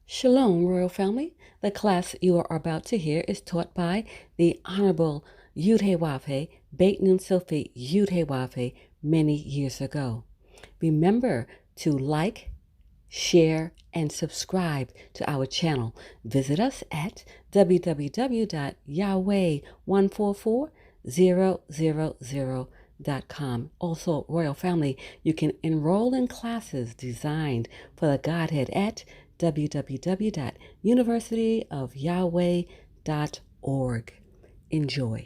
Shalom, Royal Family. The class you are about to hear is taught by the Honorable Yudhe Beit Nun Silfi Yudhe many years ago. Remember to like, share, and subscribe to our channel. Visit us at www.yahweh144000.com. Also, Royal Family, you can enroll in classes designed for the Godhead at www.universityofyahweh.org. Enjoy.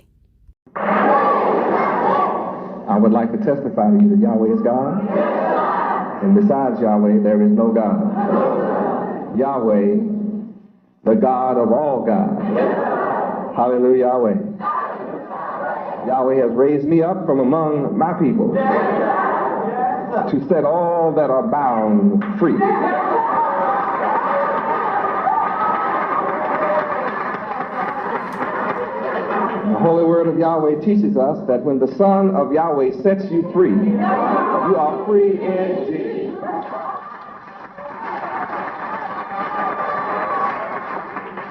I would like to testify to you that Yahweh is God, and besides Yahweh, there is no God. Yahweh, the God of all gods. Hallelujah, Yahweh. Yahweh has raised me up from among my people to set all that are bound free. The Holy Word of Yahweh teaches us that when the Son of Yahweh sets you free, you are free indeed.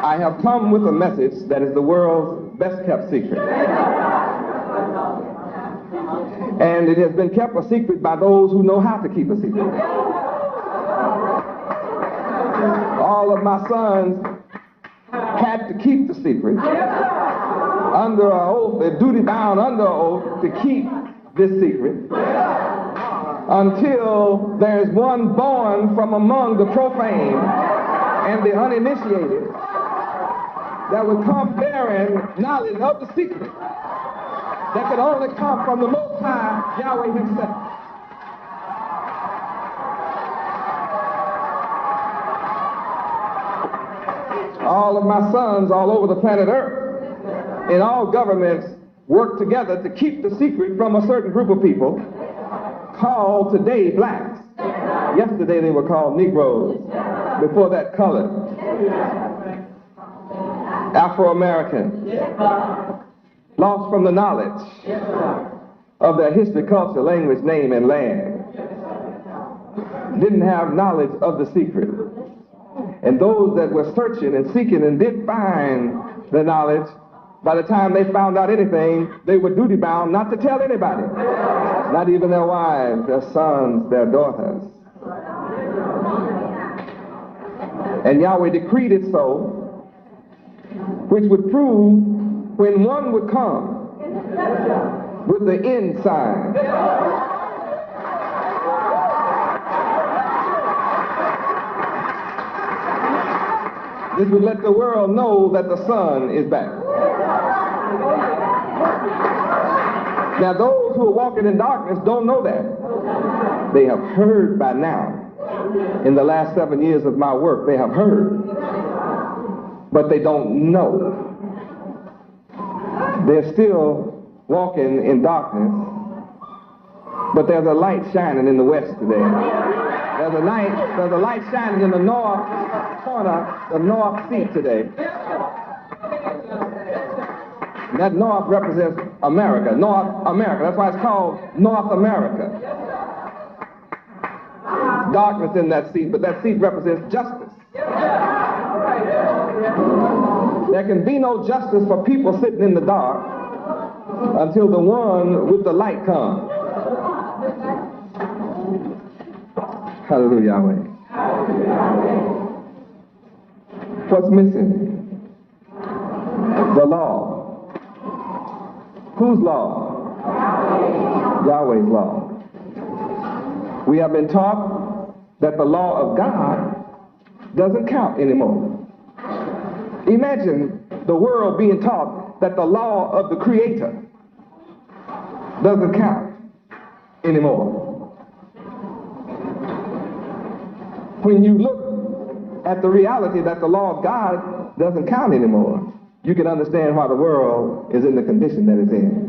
I have come with a message that is the world's best kept secret. And it has been kept a secret by those who know how to keep a secret. All of my sons had to keep the secret under an oath, they're duty bound under an oath to keep this secret until there's one born from among the profane and the uninitiated that would come bearing knowledge of the secret that could only come from the Most High Yahweh himself. All of my sons all over the planet Earth in all governments work together to keep the secret from a certain group of people called today blacks. Yesterday they were called Negroes. Before that, colored. Afro-American. Lost from the knowledge of their history, culture, language, name, and land. Didn't have knowledge of the secret. And those that were searching and seeking and did find the knowledge, by the time they found out anything, they were duty bound not to tell anybody, not even their wives, their sons, their daughters. And Yahweh decreed it so, which would prove when one would come with the end sign. This would let the world know that the Son is back. Now, those who are walking in darkness don't know that. They have heard by now. In the last 7 years of my work, they have heard. But they don't know. They're still walking in darkness. But there's a light shining in the west today. There's a light shining in the north corner, the north seat today. That north represents America, North America. That's why it's called North America. Darkness in that seat, but that seat represents justice. There can be no justice for people sitting in the dark until the one with the light comes. Hallelujah, Yahweh. What's missing? The law. Whose law? Yahweh's law. We have been taught that the law of God doesn't count anymore. Imagine the world being taught that the law of the Creator doesn't count anymore. When you look at the reality that the law of God doesn't count anymore, you can understand why the world is in the condition that it's in.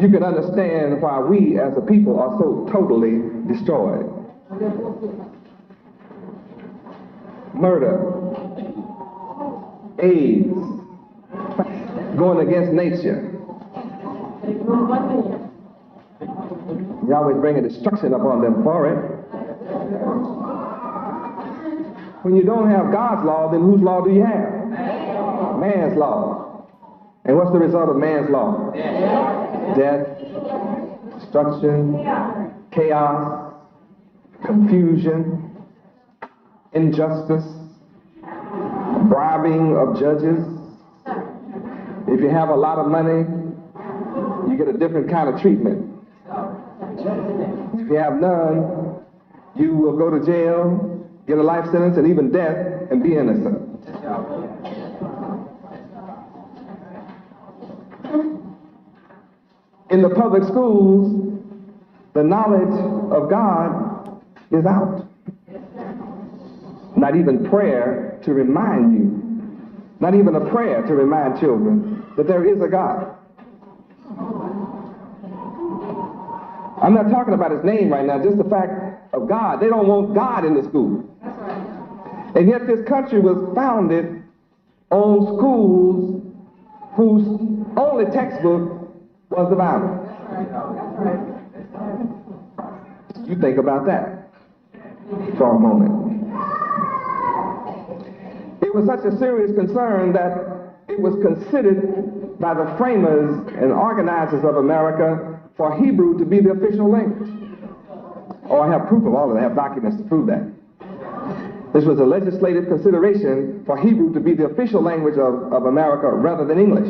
You can understand why we as a people are so totally destroyed. Murder, AIDS, going against nature. Yahweh's bringing destruction upon them for it. When you don't have God's law, then whose law do you have? Man's law. And what's the result of man's law? Death, destruction, chaos, confusion, injustice, bribing of judges. If you have a lot of money, you get a different kind of treatment. If you have none, you will go to jail, get a life sentence, and even death, and be innocent. In the public schools, the knowledge of God is out. Not even prayer to remind you, not even a prayer to remind children that there is a God. I'm not talking about his name right now, just the fact of God. They don't want God in the school. And yet this country was founded on schools whose only textbook was the Bible. You think about that for a moment. It was such a serious concern that it was considered by the framers and organizers of America for Hebrew to be the official language. Oh, I have proof of all of that. I have documents to prove that. This was a legislative consideration for Hebrew to be the official language of America rather than English.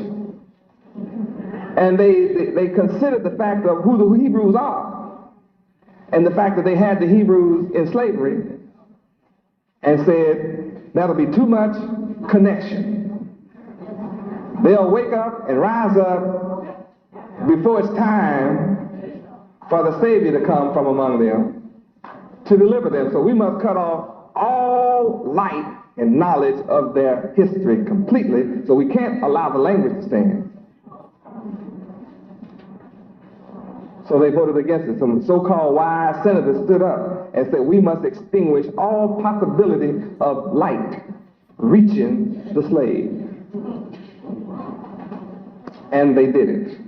And they considered the fact of who the Hebrews are and the fact that they had the Hebrews in slavery and said, that'll be too much connection. They'll wake up and rise up before it's time for the Savior to come from among them to deliver them. So we must cut off all light and knowledge of their history completely, so we can't allow the language to stand. So they voted against it. Some so-called wise senators stood up and said, we must extinguish all possibility of light reaching the slave. And they did it.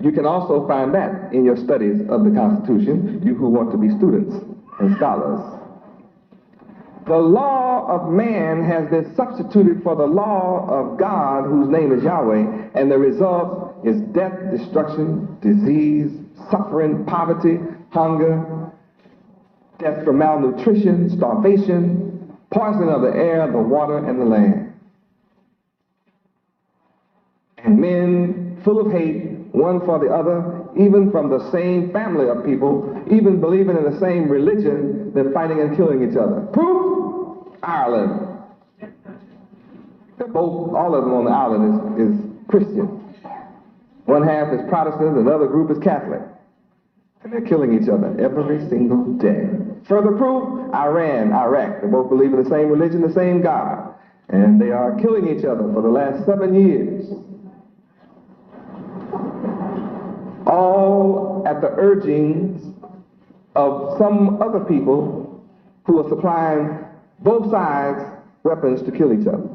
You can also find that in your studies of the Constitution, you who want to be students and scholars. The law of man has been substituted for the law of God, whose name is Yahweh, and the result is death, destruction, disease, suffering, poverty, hunger, death from malnutrition, starvation, poisoning of the air, the water, and the land. And men full of hate, one for the other, even from the same family of people, even believing in the same religion, they're fighting and killing each other. Proof? Ireland. All of them on the island is Christian. One half is Protestant, another group is Catholic. And they're killing each other every single day. Further proof? Iran, Iraq. They both believe in the same religion, the same God. And they are killing each other for the last 7 years. All at the urgings of some other people who are supplying both sides weapons to kill each other.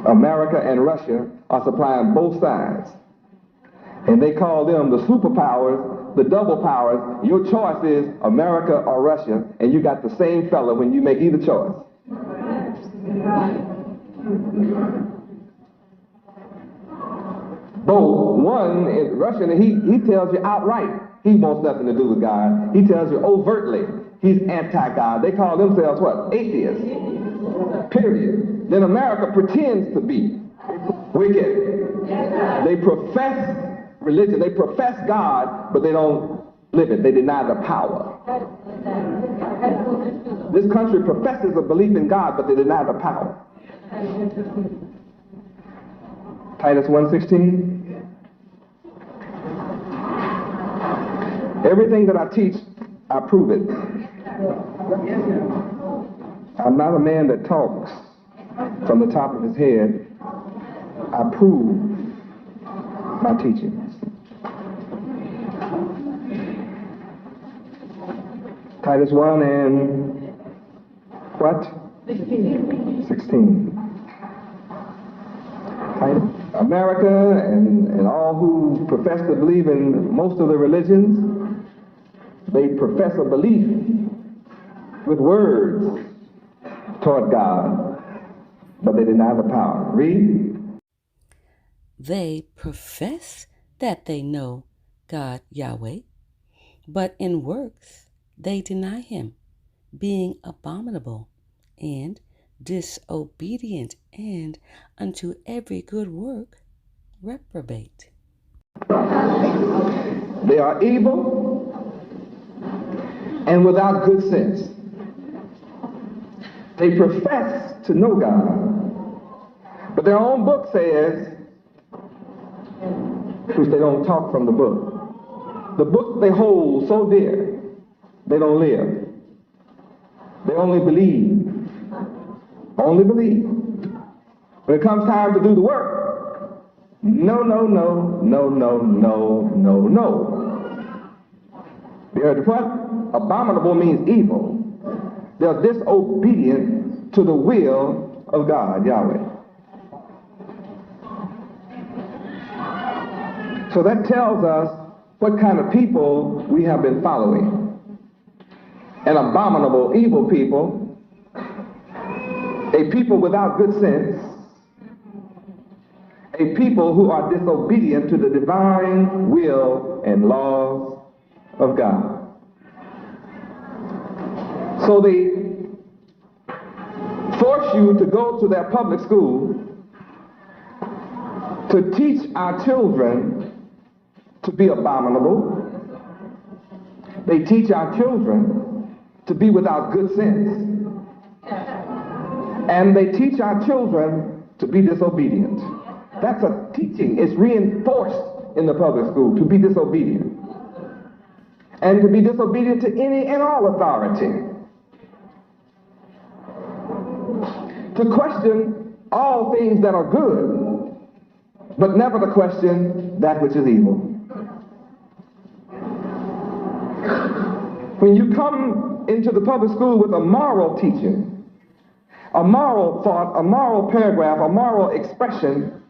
America and Russia are supplying both sides. And they call them the superpowers, the double powers. Your choice is America or Russia, and you got the same fella when you make either choice. Both, one is Russian, and he tells you outright he wants nothing to do with God. He tells you overtly he's anti-God. They call themselves what? Atheists. Period. Then America pretends to be wicked. They profess religion, they profess God, but they don't live it. They deny the power. This country professes a belief in God, but they deny the power. Titus 1:16. Everything that I teach, I prove it. I'm not a man that talks from the top of his head. I prove my teachings. Titus 1 and what? 16. America and all who profess to believe in most of the religions, they profess a belief with words, toward God, but they deny the power. Read. They profess that they know God Yahweh, but in works they deny him, being abominable and disobedient, and unto every good work reprobate. They are evil and without good sense. They profess to know God, but their own book says, which they don't talk from the book they hold so dear, they don't live. They only believe. Only believe. When it comes time to do the work, no, no, no, no, no, no, no, no. You heard what? Abominable means evil. They're disobedient to the will of God, Yahweh. So that tells us what kind of people we have been following. An abominable, evil people, a people without good sense, a people who are disobedient to the divine will and laws of God. So they force you to go to their public school to teach our children to be abominable. They teach our children to be without good sense. And they teach our children to be disobedient. That's a teaching. It's reinforced in the public school to be disobedient. And to be disobedient to any and all authority. To question all things that are good, but never to question that which is evil. When you come into the public school with a moral teaching, a moral thought, a moral paragraph, a moral expression,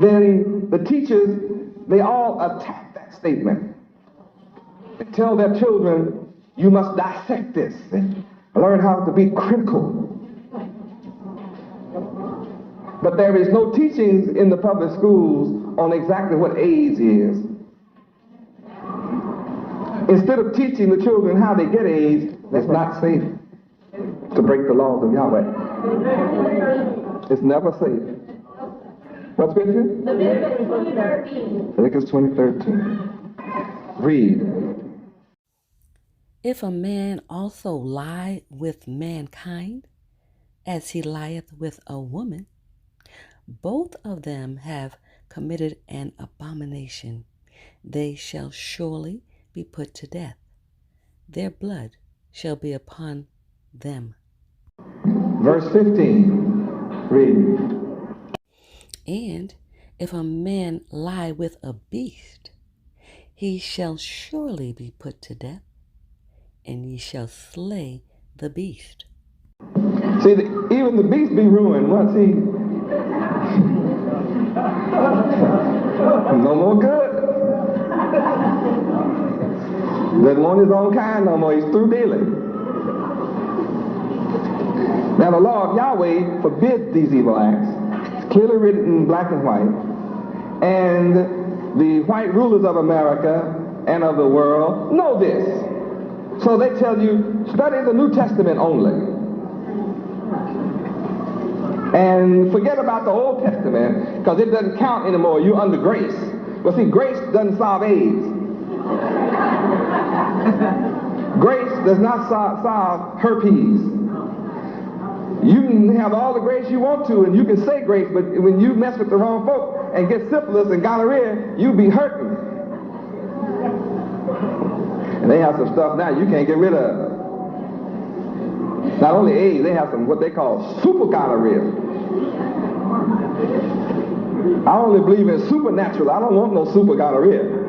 then the teachers, they all attack that statement. They tell their children, you must dissect this and learn how to be critical. But there is no teachings in the public schools on exactly what AIDS is. Instead of teaching the children how they get AIDS, it's not safe to break the laws of Yahweh. It's never safe. What scripture? Leviticus 20:13. Leviticus 20:13. Read. If a man also lie with mankind, as he lieth with a woman, both of them have committed an abomination. They shall surely be put to death. Their blood shall be upon them. Verse 15. Read. And if a man lie with a beast, he shall surely be put to death, and ye shall slay the beast. See, even the beast be ruined once he... no more good. Doesn't want his own kind no more. He's through dealing. Now the law of Yahweh forbids these evil acts. It's clearly written in black and white. And the white rulers of America and of the world know this. So they tell you, study the New Testament only. And forget about the Old Testament, because it doesn't count anymore. You're under grace. Well, see, grace doesn't solve AIDS. Grace does not solve herpes. You can have all the grace you want to, and you can say grace, but when you mess with the wrong folk and get syphilis and gonorrhea, you be hurting. And they have some stuff now you can't get rid of. Not only AIDS, they have some what they call super gonorrhea. I only believe in supernatural. I don't want no super gonorrhea.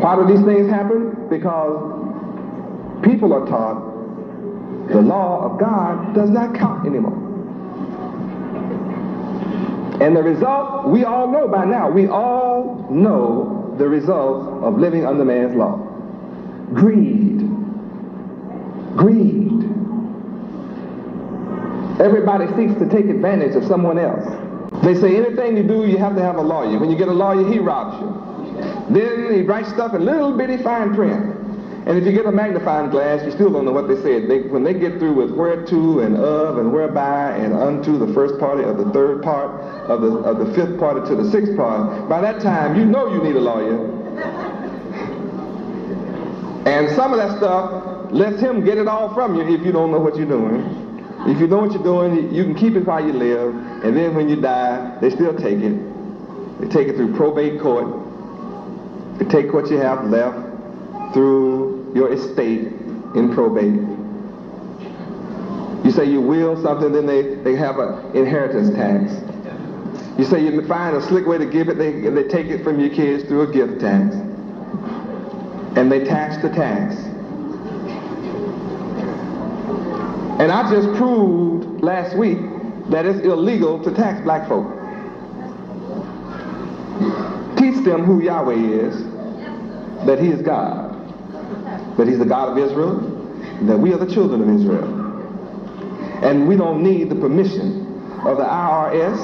Why do these things happen? Because people are taught the law of God does not count anymore. And the result, we all know by now. We all know the result of living under man's law. Greed. Greed. Everybody seeks to take advantage of someone else. They say anything you do, you have to have a lawyer. When you get a lawyer, he robs you. Then he writes stuff in little bitty fine print. And if you get a magnifying glass, you still don't know what they said. When they get through with whereto and of and whereby and unto the first party of the third part of the fifth party to the sixth part, by that time you know you need a lawyer. And some of that stuff lets him get it all from you if you don't know what you're doing. If you know what you're doing, you can keep it while you live, and then when you die, they still take it. They take it through probate court. They take what you have left through your estate in probate. You say you will something, then they have an inheritance tax. You say you find a slick way to give it, they take it from your kids through a gift tax. And they tax the tax. And I just proved last week that it's illegal to tax black folk. Teach them who Yahweh is, that he is God, that he's the God of Israel, and that we are the children of Israel. And we don't need the permission of the IRS,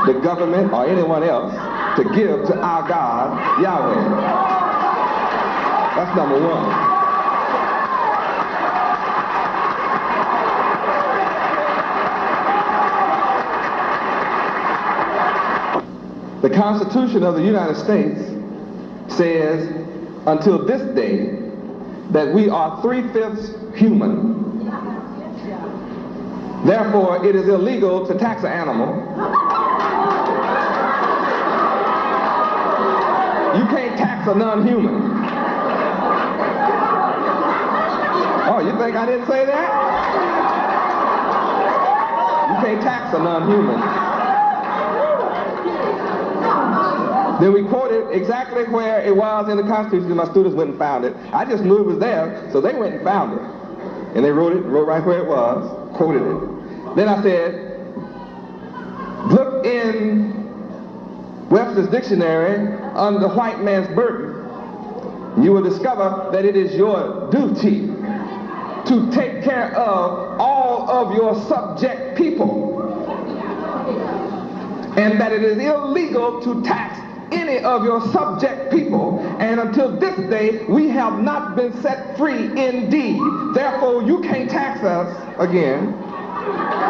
the government, or anyone else to give to our God, Yahweh. That's number one. The Constitution of the United States says, until this day, that we are 3/5 human. Therefore, it is illegal to tax an animal. You can't tax a non-human. Oh, you think I didn't say that? You can't tax a non-human. Then we quoted exactly where it was in the Constitution. My students went and found it. I just knew it was there, so they went and found it. And they wrote right where it was, quoted it. Then I said, look in Webster's dictionary under white man's burden. You will discover that it is your duty to take care of all of your subject people. And that it is illegal to tax any of your subject people, and until this day we have not been set free indeed. Therefore you can't tax us again.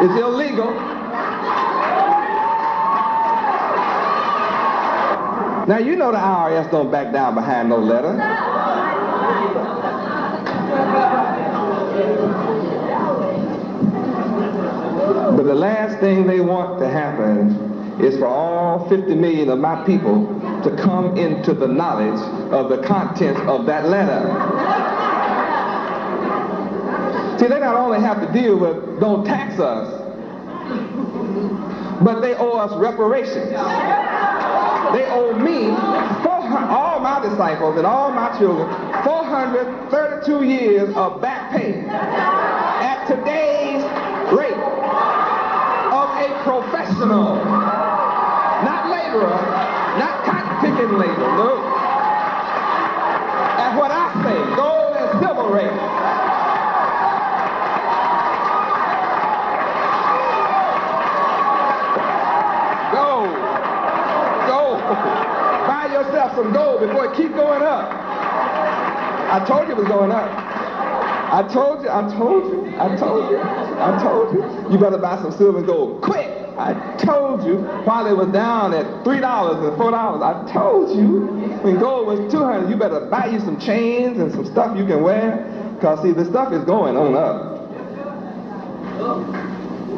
It's illegal. Now you know the IRS don't back down behind no letter. But the last thing they want to happen is for all 50 million of my people to come into the knowledge of the contents of that letter. See, they not only have to deal with don't tax us, but they owe us reparations. They owe me, all my disciples and all my children, 432 years of back pay at today's rate of a professional. Not laborer, not cotton-picking labor, no. At what I say, gold and silver rate. Gold. Buy yourself some gold before it keep going up. I told you it was going up. I told you. You better buy some silver and gold quick. I told you while it was down at $3 and $4. I told you when gold was $200, you better buy you some chains and some stuff you can wear. Because see, the stuff is going on up.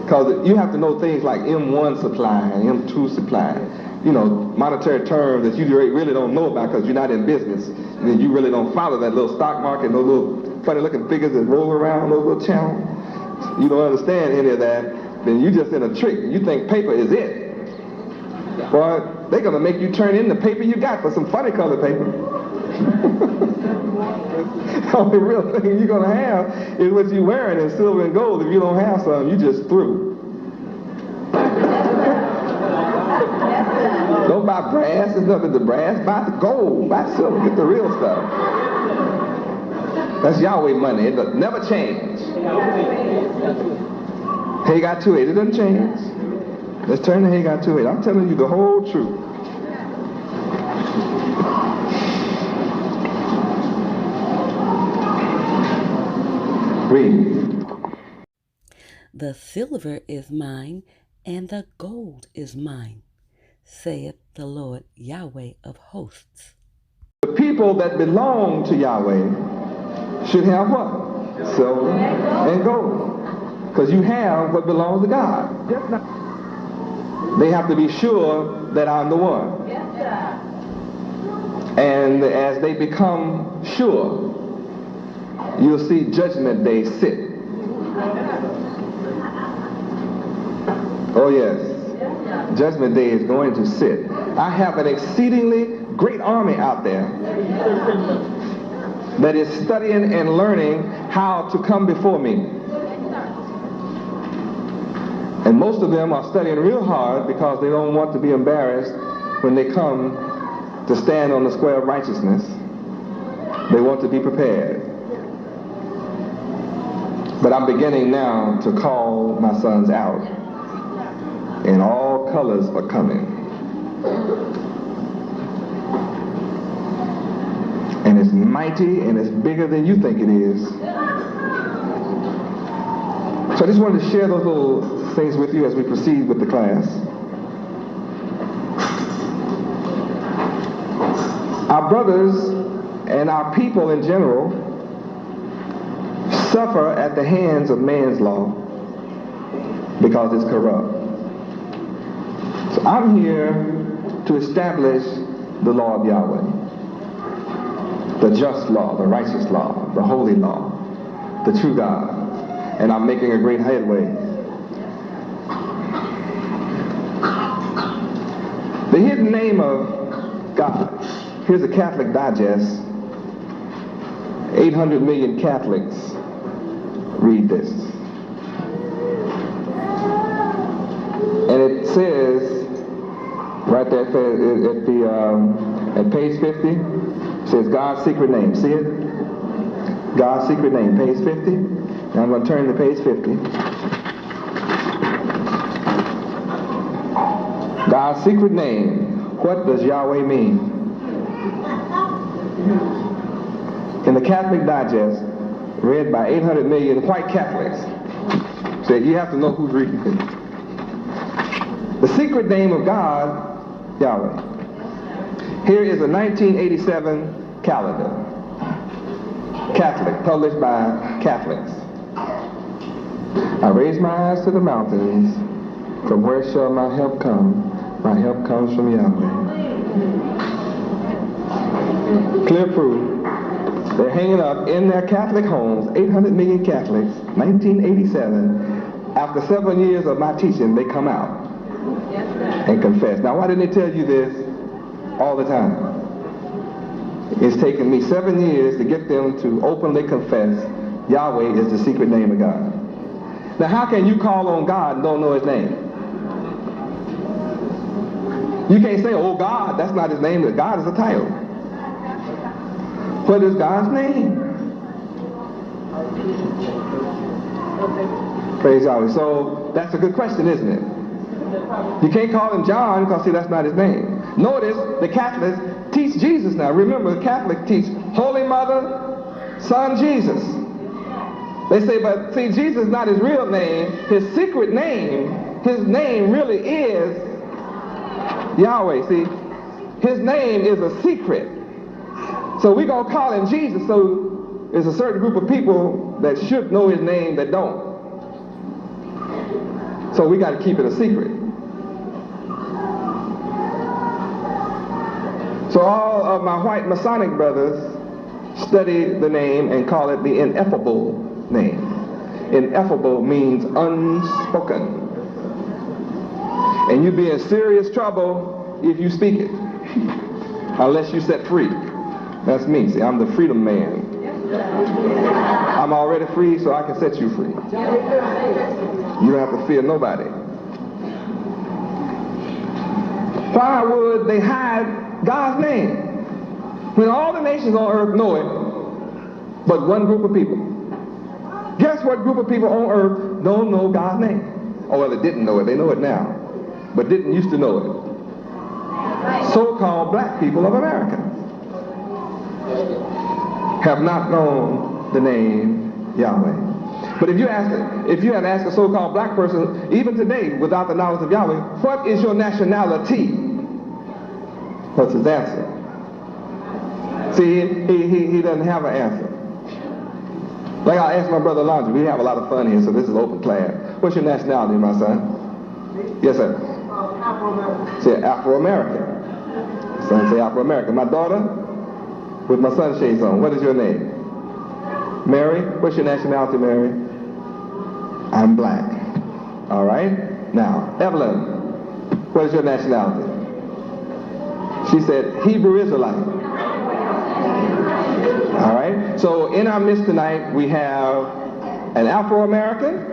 Because you have to know things like M1 supply and M2 supply. You know, monetary terms that you really don't know about because you're not in business. And you really don't follow that little stock market, those little funny looking figures that roll around those little channels. You don't understand any of that. Then you just in a trick. You think paper is it. Boy, they're going to make you turn in the paper you got for some funny color paper. The only real thing you're going to have is what you're wearing in silver and gold. If you don't have some, you just through. Don't buy brass. There's nothing to brass. Buy the gold. Buy silver. Get the real stuff. That's Yahweh money. It never change. Haggai 2:8. It doesn't change. Let's turn to Haggai 2:8. I'm telling you the whole truth. Read. The silver is mine, and the gold is mine, saith the Lord Yahweh of hosts. The people that belong to Yahweh should have what? Silver and gold. Because you have what belongs to God. They have to be sure that I'm the one. And as they become sure, you'll see Judgment Day sit. Oh yes, Judgment Day is going to sit. I have an exceedingly great army out there that is studying and learning how to come before me. And most of them are studying real hard because they don't want to be embarrassed when they come to stand on the square of righteousness. They want to be prepared. But I'm beginning now to call my sons out. And all colors are coming. And it's mighty and it's bigger than you think it is. So I just wanted to share those little things with you as we proceed with the class. Our brothers and our people in general suffer at the hands of man's law because it's corrupt. So I'm here to establish the law of Yahweh, the just law, the righteous law, the holy law, the true God. And I'm making a great headway. The hidden name of God. Here's a Catholic digest. 800 million Catholics read this. And it says, right there at page 50, it says God's secret name. See it? God's secret name, page 50. Now I'm going to turn to page 50. God's secret name. What does Yahweh mean? In the Catholic Digest, read by 800 million white Catholics, said you have to know who's reading it. The secret name of God, Yahweh. Here is a 1987 calendar. Catholic, published by Catholics. I raise my eyes to the mountains. From where shall my help come? My help comes from Yahweh. Clear proof. They're hanging up in their Catholic homes, 800 million Catholics, 1987. After 7 years of my teaching, they come out and confess. Now, why didn't they tell you this all the time? It's taken me 7 years to get them to openly confess Yahweh is the secret name of God. Now, how can you call on God and don't know his name? You can't say, oh God, that's not his name. God is a title. What is God's name? Praise Yahweh. So that's a good question, isn't it? You can't call him John because, see, that's not his name. Notice the Catholics teach Jesus now. Remember, the Catholics teach Holy Mother, Son Jesus. They say, but see, Jesus is not his real name. His secret name, his name really is Yahweh. See, his name is a secret. So we're going to call him Jesus. So there's a certain group of people that should know his name that don't. So we got to keep it a secret. So all of my white Masonic brothers study the name and call it the ineffable name. Ineffable means unspoken. And you'd be in serious trouble if you speak it, unless you set free. That's me. See, I'm the freedom man. I'm already free, so I can set you free. You don't have to fear nobody. Why would they hide God's name when all the nations on earth know it? but one group of people. Guess what group of people on earth don't know God's name? Oh, well, they didn't know it. They know it now, but didn't used to know it. So-called black people of America have not known the name Yahweh. But if you had asked a so-called black person, even today, without the knowledge of Yahweh, what is your nationality? What's his answer? See, he doesn't have an answer. Like I asked my brother Elijah, we have a lot of fun here, so this is open class. What's your nationality, my son? Yes, sir. Afro-American. Say Afro-American. Son say Afro-American. My daughter, with my sunshades on, what is your name? Mary. What's your nationality, Mary? I'm black. All right. Now, Evelyn, what is your nationality? She said Hebrew Israelite. All right. So in our midst tonight, we have an Afro-American.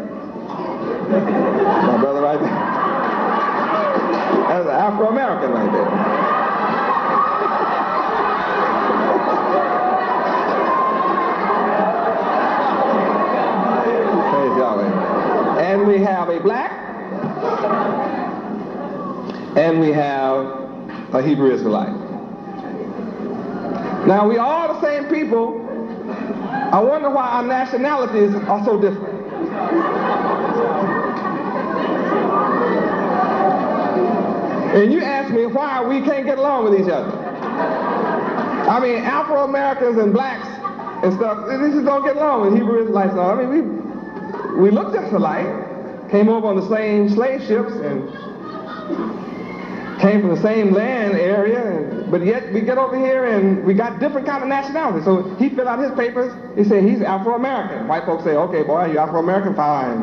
My brother right there. That's an Afro-American right there. Praise Yahweh. And we have a black. And we have a Hebrew Israelite. Now, we are all the same people. I wonder why our nationalities are so different. And you ask me why we can't get along with each other. I mean, Afro-Americans and blacks and stuff, they just don't get along with Hebrew Israelites. I mean, we look just alike, came over on the same slave ships and came from the same land area, but yet we get over here and we got different kind of nationalities. So he filled out his papers. He said he's Afro-American. White folks say, okay, boy, you Afro-American? Fine.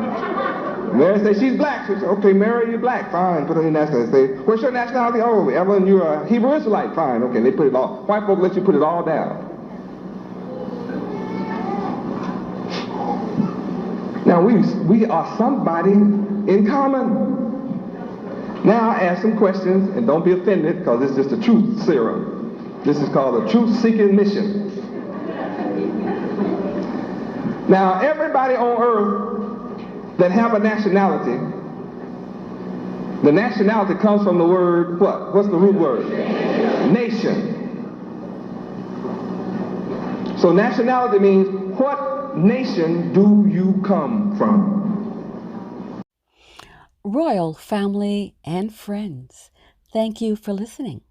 Mary says she's black. She said, okay, Mary, you're black. Fine. Put on your nationality. Say, what's your nationality? Oh, Evelyn, you're a Hebrew Israelite. Fine. Okay, they put it all. White folks let you put it all down. Now we are somebody in common. Now I ask some questions, and don't be offended, because it's just a truth serum. This is called a truth-seeking mission. Now, everybody on earth that have a nationality, the nationality comes from the word what? What's the root word? Nation. So nationality means, what nation do you come from? Royal family and friends, thank you for listening.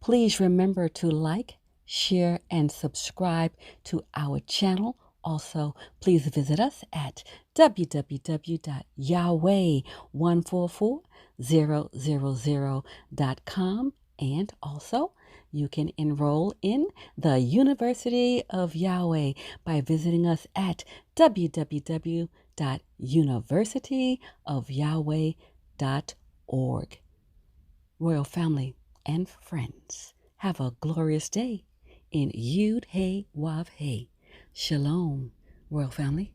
Please remember to like, share, and subscribe to our channel. Also, please visit us at www.yahweh144000.com, and also you can enroll in the University of Yahweh by visiting us at www.universityofyahweh.org. Royal family and friends, have a glorious day in Yud Hey Wav Hey. Shalom, Royal family.